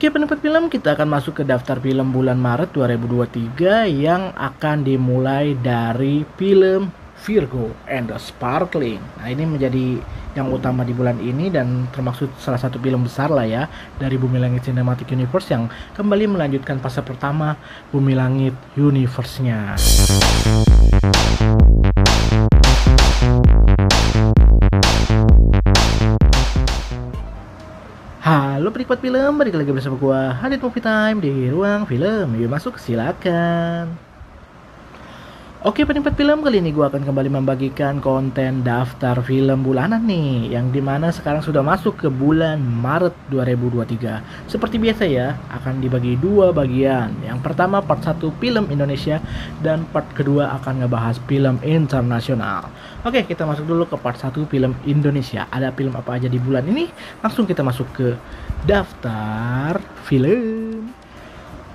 Oke, penikmat film, kita akan masuk ke daftar film bulan Maret 2023 yang akan dimulai dari film Virgo and the Sparkling. Nah, ini menjadi yang utama di bulan ini dan termasuk salah satu film besar lah ya dari Bumi Langit Cinematic Universe yang kembali melanjutkan fase pertama Bumi Langit Universe-nya. Halo penikmat film, balik lagi bersama gua Hadid Movie Time di ruang film. Yuk masuk, silakan. Oke penikmat film, kali ini gue akan kembali membagikan konten daftar film bulanan nih, yang dimana sekarang sudah masuk ke bulan Maret 2023. Seperti biasa ya, akan dibagi dua bagian. Yang pertama part 1 film Indonesia, dan part kedua akan ngebahas film internasional. Oke, kita masuk dulu ke part 1 film Indonesia. Ada film apa aja di bulan ini? Langsung kita masuk ke daftar film.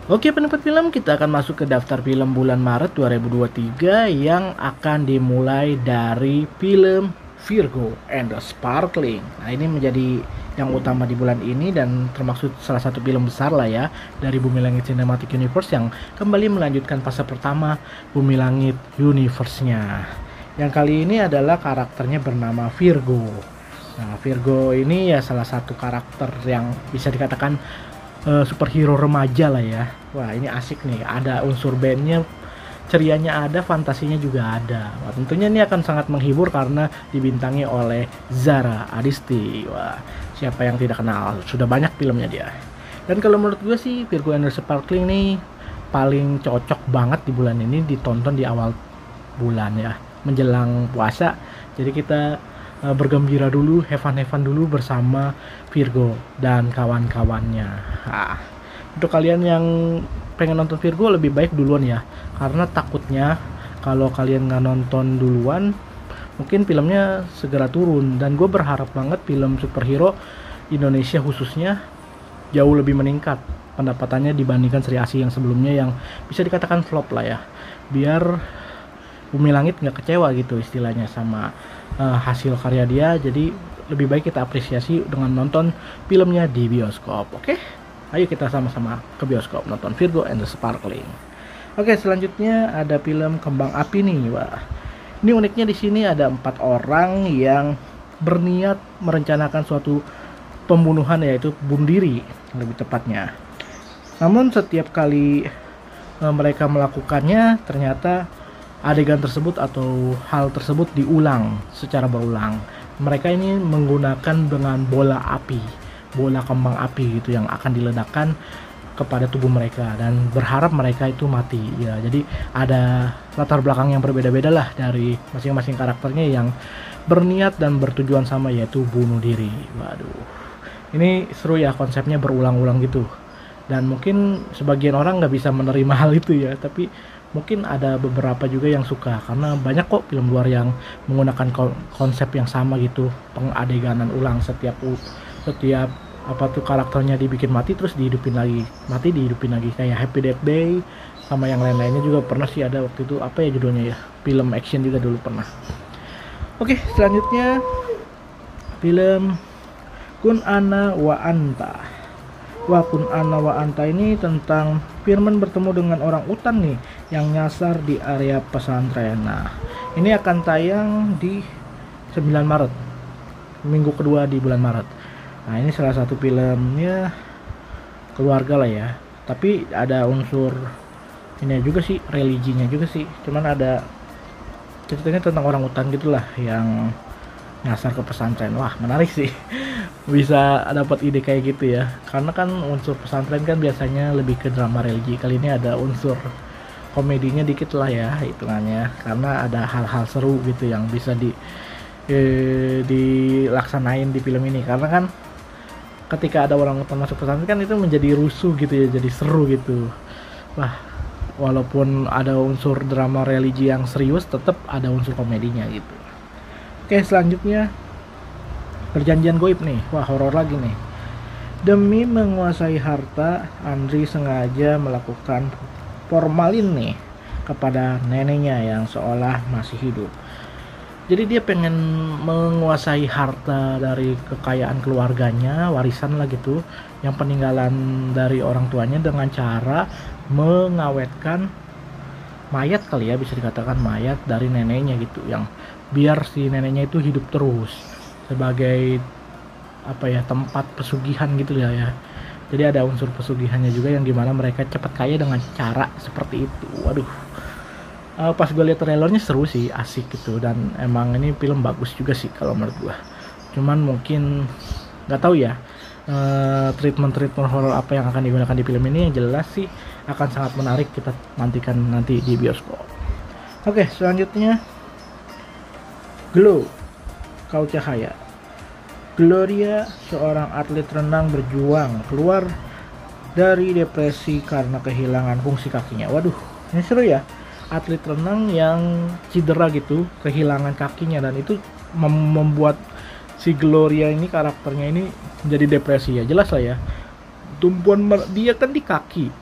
Oke penikmat film, kita akan masuk ke daftar film bulan Maret 2023 yang akan dimulai dari film Virgo and the Sparkling. Nah, ini menjadi yang utama di bulan ini dan termasuk salah satu film besar lah ya dari Bumi Langit Cinematic Universe yang kembali melanjutkan fase pertama Bumi Langit Universe-nya. Yang kali ini adalah karakternya bernama Virgo. Nah, Virgo ini ya salah satu karakter yang bisa dikatakan superhero remaja lah ya. Wah, ini asik nih, ada unsur bandnya, cerianya ada, fantasinya juga ada. Wah, tentunya ini akan sangat menghibur karena dibintangi oleh Zara Adisti. Wah, siapa yang tidak kenal, sudah banyak filmnya dia. Dan kalau menurut gue sih Virgo and the Sparkling nih paling cocok banget di bulan ini ditonton di awal bulan ya, menjelang puasa. Jadi kita bergembira dulu, have fun dulu bersama Virgo dan kawan-kawannya. Nah, untuk kalian yang pengen nonton Virgo lebih baik duluan ya, karena takutnya kalau kalian nggak nonton duluan mungkin filmnya segera turun. Dan gue berharap banget film superhero Indonesia khususnya jauh lebih meningkat pendapatannya dibandingkan Sri Asih yang sebelumnya yang bisa dikatakan flop lah ya, biar Bumi Langit nggak kecewa gitu istilahnya sama hasil karya dia. Jadi lebih baik kita apresiasi dengan nonton filmnya di bioskop. Oke, ayo kita sama-sama ke bioskop nonton Virgo and the Sparkling. Oke, selanjutnya ada film Kembang Api nih. Wah, ini uniknya di sini ada 4 orang yang berniat merencanakan suatu pembunuhan, yaitu bunuh diri lebih tepatnya. Namun setiap kali mereka melakukannya, ternyata adegan tersebut atau hal tersebut diulang secara berulang. Mereka ini menggunakan dengan bola api, bola kembang api gitu yang akan diledakkan kepada tubuh mereka dan berharap mereka itu mati ya. Jadi ada latar belakang yang berbeda-beda lah dari masing-masing karakternya yang berniat dan bertujuan sama, yaitu bunuh diri. Waduh, ini seru ya, konsepnya berulang-ulang gitu. Dan mungkin sebagian orang nggak bisa menerima hal itu ya, tapi mungkin ada beberapa juga yang suka karena banyak kok film luar yang menggunakan konsep yang sama gitu, pengadeganan ulang setiap apa tuh karakternya dibikin mati terus dihidupin lagi, mati dihidupin lagi, kayak Happy Death Day sama yang lain-lainnya juga pernah sih ada waktu itu, apa ya judulnya ya, film action juga dulu pernah. Oke, selanjutnya film Kun Ana Wa Anta. Wah, Kun Ana Wa Anta ini tentang Firman bertemu dengan orang utan nih yang nyasar di area pesantren. Nah, ini akan tayang di 9 Maret, minggu kedua di bulan Maret. Nah, ini salah satu filmnya keluarga lah ya, tapi ada unsur ini juga sih, religinya juga sih, cuman ada ceritanya tentang orang utan gitulah yang nyasar ke pesantren. Wah, menarik sih. Bisa dapat ide kayak gitu ya, karena kan unsur pesantren kan biasanya lebih ke drama religi. Kali ini ada unsur komedinya dikit lah ya hitungannya, karena ada hal-hal seru gitu yang bisa dilaksanain di film ini. Karena kan ketika ada orang utan masuk pesantren kan itu menjadi rusuh gitu ya, jadi seru gitu. Wah, walaupun ada unsur drama religi yang serius, tetap ada unsur komedinya gitu. Oke, selanjutnya Perjanjian Goib nih. Wah, horor lagi nih. Demi menguasai harta, Andri sengaja melakukan formalin nih kepada neneknya yang seolah masih hidup. Jadi dia pengen menguasai harta dari kekayaan keluarganya, warisan lah gitu, yang peninggalan dari orang tuanya dengan cara mengawetkan mayat kali ya, bisa dikatakan mayat dari neneknya gitu, yang biar si neneknya itu hidup terus sebagai apa ya, tempat pesugihan gitu ya. Jadi ada unsur pesugihannya juga yang dimana mereka cepat kaya dengan cara seperti itu. Waduh, pas gue liat trailernya seru sih, asik gitu, dan emang ini film bagus juga sih kalau menurut gue. Cuman mungkin nggak tahu ya, treatment horor apa yang akan digunakan di film ini. Yang jelas sih akan sangat menarik, kita nantikan nanti di bioskop. Oke, selanjutnya Glow, Kau Cahaya. Gloria, seorang atlet renang berjuang keluar dari depresi karena kehilangan fungsi kakinya. Waduh, ini seru ya, atlet renang yang cedera gitu, kehilangan kakinya, dan itu membuat si Gloria ini, karakternya ini menjadi depresi ya. Jelas lah ya, tumpuan dia kan di kaki.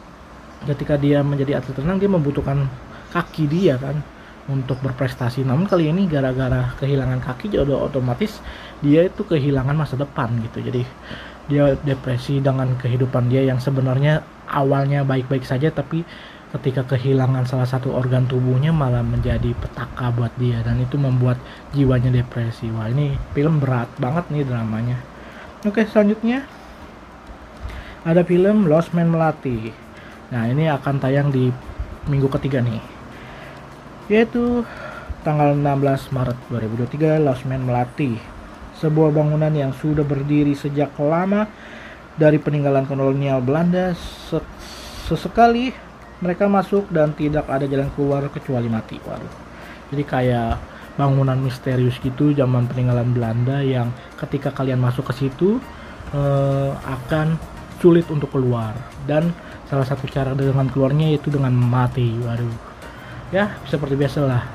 Ketika dia menjadi atlet renang, dia membutuhkan kaki dia kan untuk berprestasi. Namun kali ini gara-gara kehilangan kaki, jadi otomatis dia itu kehilangan masa depan gitu. Jadi dia depresi dengan kehidupan dia yang sebenarnya awalnya baik-baik saja, tapi ketika kehilangan salah satu organ tubuhnya malah menjadi petaka buat dia, dan itu membuat jiwanya depresi. Wah, ini film berat banget nih dramanya. Oke, selanjutnya ada film Lost Man Melati. Nah, ini akan tayang di minggu ketiga nih, yaitu tanggal 16 Maret 2023. Lost Man Melati, sebuah bangunan yang sudah berdiri sejak lama dari peninggalan kolonial Belanda. Sesekali mereka masuk dan tidak ada jalan keluar kecuali mati. Waduh, jadi kayak bangunan misterius gitu zaman peninggalan Belanda, yang ketika kalian masuk ke situ akan sulit untuk keluar, dan salah satu cara dengan keluarnya yaitu dengan mati. Waduh, ya seperti biasa lah,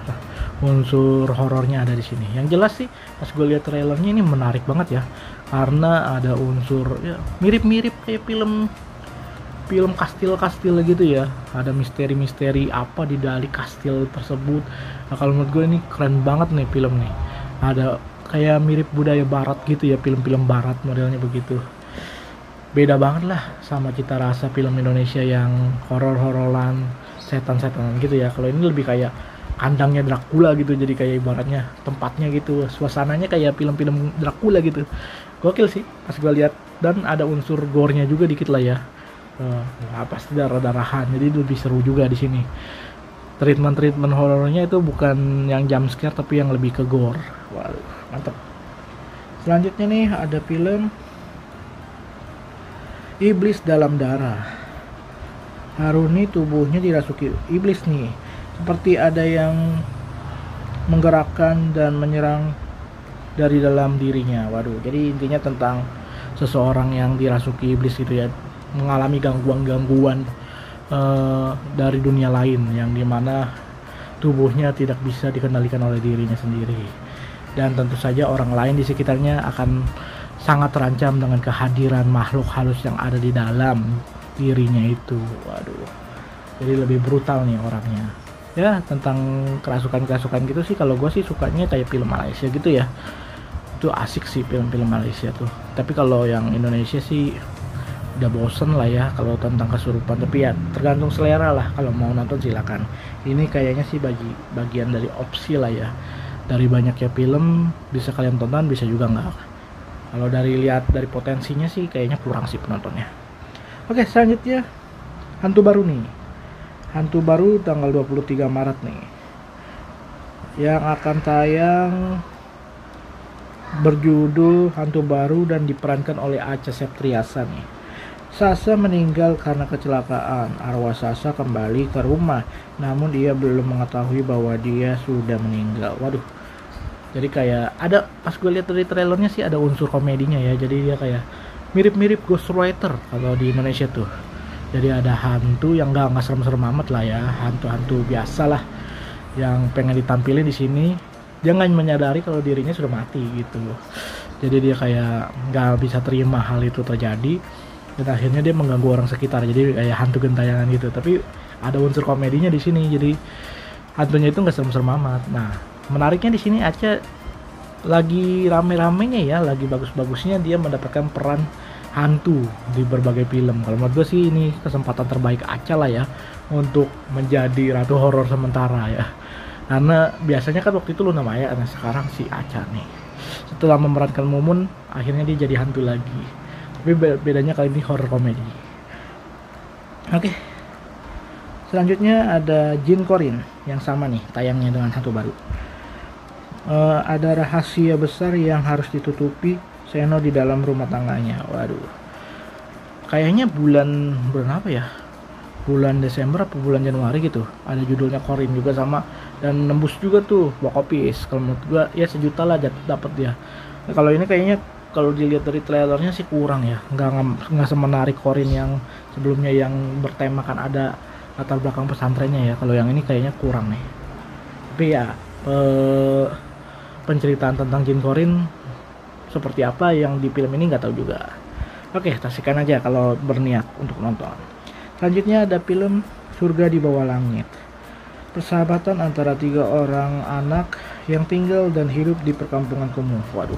unsur horornya ada di sini. Yang jelas sih pas gue lihat trailernya ini menarik banget ya, karena ada unsur ya mirip-mirip kayak film kastil gitu ya. Ada misteri apa di balik kastil tersebut. Nah, kalau menurut gue ini keren banget nih film nih. Ada kayak mirip budaya barat gitu ya, film-film barat modelnya begitu. Beda banget lah sama cita rasa film Indonesia yang horor-hororan, setan-setanan gitu ya. Kalau ini lebih kayak kandangnya Dracula gitu, jadi kayak ibaratnya tempatnya gitu, suasananya kayak film-film Dracula gitu. Gokil sih pas gue lihat, dan ada unsur gore-nya juga dikit lah ya. Pasti darah-darahan, jadi lebih seru juga di sini. Treatment horornya itu bukan yang jump scare, tapi yang lebih ke gore. Waduh, mantep. Selanjutnya nih ada film Iblis Dalam Darah. Haruni tubuhnya dirasuki iblis nih, seperti ada yang menggerakkan dan menyerang dari dalam dirinya. Waduh, jadi intinya tentang seseorang yang dirasuki iblis gitu ya, mengalami gangguan dari dunia lain, yang dimana tubuhnya tidak bisa dikendalikan oleh dirinya sendiri, dan tentu saja orang lain di sekitarnya akan sangat terancam dengan kehadiran makhluk halus yang ada di dalam dirinya itu. Waduh, jadi lebih brutal nih orangnya ya. Tentang kerasukan gitu sih, kalau gue sih sukanya kayak film Malaysia gitu ya, itu asik sih film-film Malaysia tuh. Tapi kalau yang Indonesia sih udah bosen lah ya kalau tentang kesurupan, tapi ya tergantung selera lah, kalau mau nonton silakan. Ini kayaknya sih bagian dari opsi lah ya, dari banyaknya film bisa kalian tonton, bisa juga enggak. Kalau lihat dari potensinya sih kayaknya kurang sih penontonnya. Oke, selanjutnya Hantu Baru nih, Hantu Baru tanggal 23 Maret nih, yang akan tayang, berjudul Hantu Baru dan diperankan oleh Acha Septriasa nih. Sasa meninggal karena kecelakaan. Arwah Sasa kembali ke rumah, namun dia belum mengetahui bahwa dia sudah meninggal. Waduh, jadi kayak ada, pas gue lihat dari trailernya sih ada unsur komedinya ya. Jadi dia kayak mirip-mirip Ghost Writer kalau di Indonesia tuh. Jadi ada hantu yang nggak serem-serem amat lah ya, hantu-hantu biasa lah yang pengen ditampilin di sini. Dia nggak menyadari kalau dirinya sudah mati gitu. Jadi dia kayak nggak bisa terima hal itu terjadi, dan akhirnya dia mengganggu orang sekitar, jadi kayak hantu gentayangan gitu. Tapi ada unsur komedinya di sini, jadi hantunya itu nggak serem-serem amat. Nah, menariknya di sini Acha lagi rame-ramenya ya, lagi bagus-bagusnya dia mendapatkan peran hantu di berbagai film. Kalau menurut gue sih ini kesempatan terbaik Acha lah ya untuk menjadi ratu horor sementara ya. Karena biasanya kan waktu itu Luna Maya, nah sekarang si Acha nih. Setelah memerankan Mumun, akhirnya dia jadi hantu lagi. Tapi bedanya kali ini horror komedi. Oke. Selanjutnya ada Jin Korin yang sama nih tayangnya dengan hantu baru. Ada rahasia besar yang harus ditutupi Seno di dalam rumah tangganya. Waduh. Kayaknya bulan apa ya? Bulan Desember atau bulan Januari gitu. Ada judulnya Korin juga sama dan nembus juga tuh box office. Kalau menurut gua ya 1 juta lah dapat dia. Nah, kalau ini kayaknya kalau dilihat dari trailernya sih kurang ya. Nggak semenarik Korin yang sebelumnya yang bertemakan ada latar belakang pesantrennya ya. Kalau yang ini kayaknya kurang nih. Tapi ya penceritaan tentang Jin Korin seperti apa yang di film ini nggak tahu juga. Oke, saksikan aja kalau berniat untuk nonton. Selanjutnya ada film Surga di Bawah Langit. Persahabatan antara 3 orang anak yang tinggal dan hidup di perkampungan kumuh. Waduh.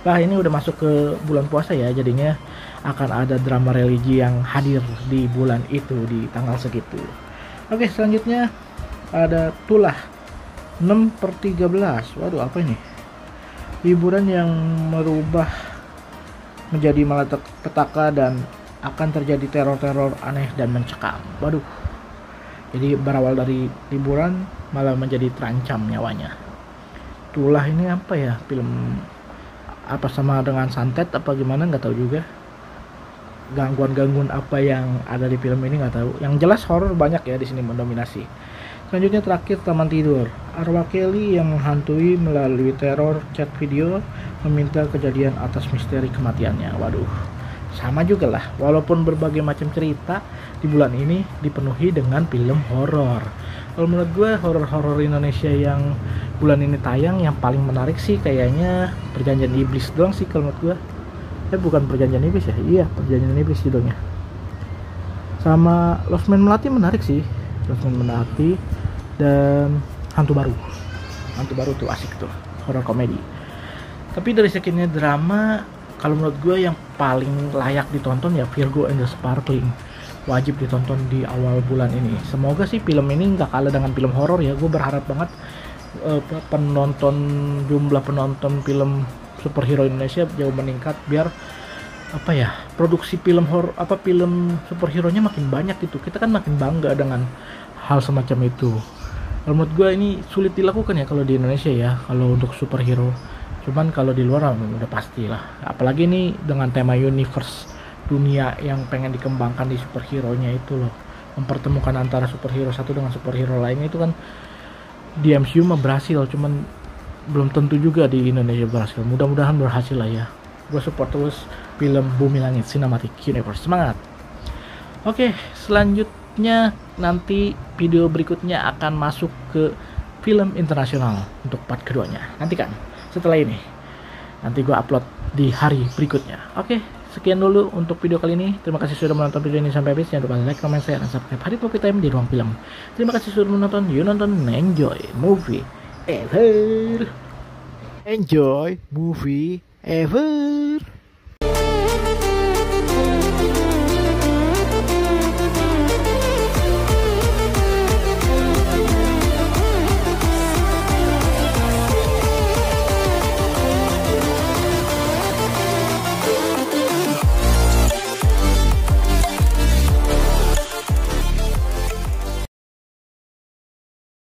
Wah, ini udah masuk ke bulan puasa ya, jadinya akan ada drama religi yang hadir di bulan itu, di tanggal segitu. Oke, selanjutnya ada Tulah 6/13. Waduh, apa ini? Hiburan yang merubah menjadi malapetaka dan akan terjadi teror-teror aneh dan mencekam. Waduh. Jadi berawal dari liburan malah menjadi terancam nyawanya. Tulah ini apa ya? Film apa sama dengan santet apa gimana nggak tahu juga. Gangguan-gangguan apa yang ada di film ini nggak tahu. Yang jelas horor banyak ya di sini mendominasi. Selanjutnya terakhir Taman Tidur. Arwah Kelly yang menghantui melalui teror chat video meminta kejadian atas misteri kematiannya. Waduh. Sama juga lah, walaupun berbagai macam cerita di bulan ini dipenuhi dengan film horor. Kalau menurut gue horor-horor Indonesia yang bulan ini tayang yang paling menarik sih kayaknya Perjanjian Iblis doang sih kalau menurut gue. Bukan Perjanjian Iblis ya, iya Perjanjian Iblis judulnya. Sama Lost Man Melati menarik sih, Lost Man Melati dan Hantu Baru tuh asik tuh, horor komedi. Tapi dari sekiannya drama, kalau menurut gue yang paling layak ditonton ya Virgo and the Sparkling. Wajib ditonton di awal bulan ini. Semoga sih film ini nggak kalah dengan film horor ya. Gue berharap banget jumlah penonton film superhero Indonesia jauh meningkat biar apa ya, produksi film superhero nya makin banyak gitu. Kita kan makin bangga dengan hal semacam itu. Kalau menurut gue ini sulit dilakukan ya kalau di Indonesia ya, kalau untuk superhero. Cuman kalau di luar udah pastilah. Apalagi ini dengan tema universe dunia yang pengen dikembangkan di superhero-nya itu loh. Mempertemukan antara superhero satu dengan superhero lainnya itu kan di MCU mah berhasil, cuman belum tentu juga di Indonesia berhasil. Mudah-mudahan berhasil lah ya. Gue support terus film Bumi Langit Cinematic Universe. Semangat. Oke, selanjutnya nanti video berikutnya akan masuk ke film internasional untuk part keduanya. Nantikan setelah ini, nanti gue upload di hari berikutnya. Oke, sekian dulu untuk video kali ini. Terima kasih sudah menonton video ini sampai habis. Jangan lupa like, comment, share, dan subscribe Hadit Movie Time di Ruang Film. Terima kasih sudah menonton. You nonton, enjoy movie ever. Enjoy movie ever.